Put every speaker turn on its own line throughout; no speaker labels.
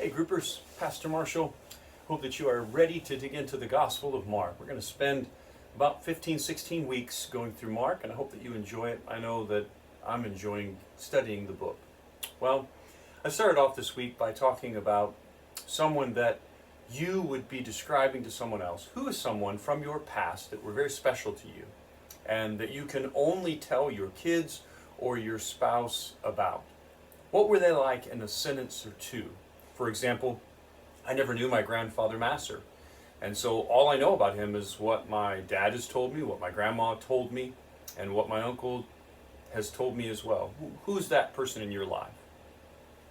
Hey groupers, Pastor Marshall. Hope that you are ready to dig into the Gospel of Mark. We're going to spend about 15, 16 weeks going through Mark, and I hope that you enjoy it. I know that I'm enjoying studying the book. Well, I started off this week by talking about someone that you would be describing to someone else. Who is someone from your past that were very special to you and that you can only tell your kids or your spouse about? What were they like in a sentence or two? For example, I never knew my grandfather Masser. And so all I know about him is what my dad has told me, what my grandma told me, and what my uncle has told me as well. Who's that person in your life?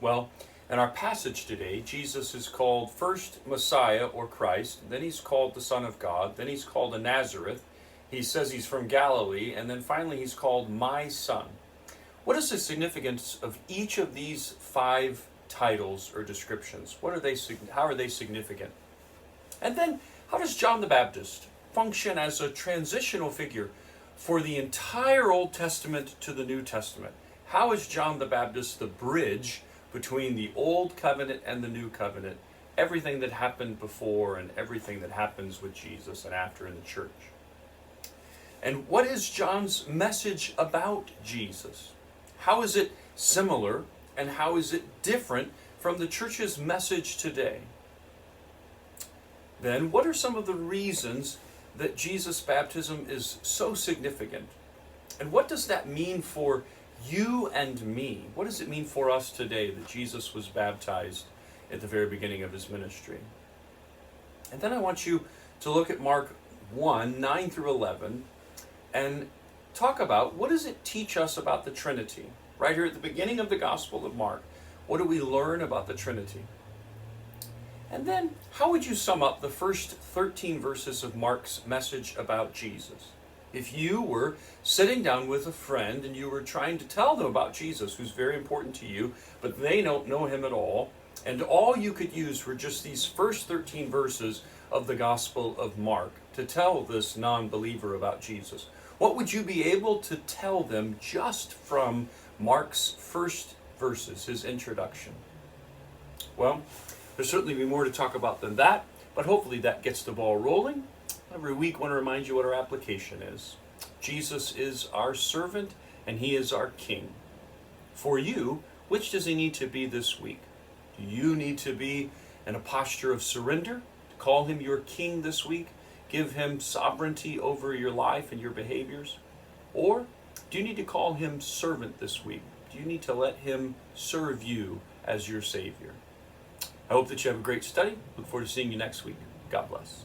Well, in our passage today, Jesus is called first Messiah or Christ, then he's called the Son of God, then he's called a Nazareth, he says he's from Galilee, and then finally he's called my son. What is the significance of each of these five titles or descriptions? How are they significant? And then, how does John the Baptist function as a transitional figure for the entire Old Testament to the New Testament? How is John the Baptist the bridge between the Old Covenant and the New Covenant? Everything that happened before and everything that happens with Jesus and after in the church. And what is John's message about Jesus? How is it similar and how is it different from the church's message today? Then, what are some of the reasons that Jesus' baptism is so significant? And what does that mean for you and me? What does it mean for us today that Jesus was baptized at the very beginning of his ministry? And then I want you to look at Mark 1, 9 through 11, and talk about what does it teach us about the Trinity? Right here at the beginning of the Gospel of Mark, what do we learn about the Trinity? And then, how would you sum up the first 13 verses of Mark's message about Jesus? If you were sitting down with a friend and you were trying to tell them about Jesus, who's very important to you, but they don't know him at all, and all you could use were just these first 13 verses of the Gospel of Mark to tell this non-believer about Jesus, what would you be able to tell them just from Mark's first verses, his introduction? Well, there'll certainly be more to talk about than that, but hopefully that gets the ball rolling. Every week I want to remind you what our application is. Jesus is our servant and he is our king. For you, which does he need to be this week? Do you need to be in a posture of surrender? To call him your king this week? Give him sovereignty over your life and your behaviors? Or do you need to call him servant this week? Do you need to let him serve you as your Savior? I hope that you have a great study. Look forward to seeing you next week. God bless.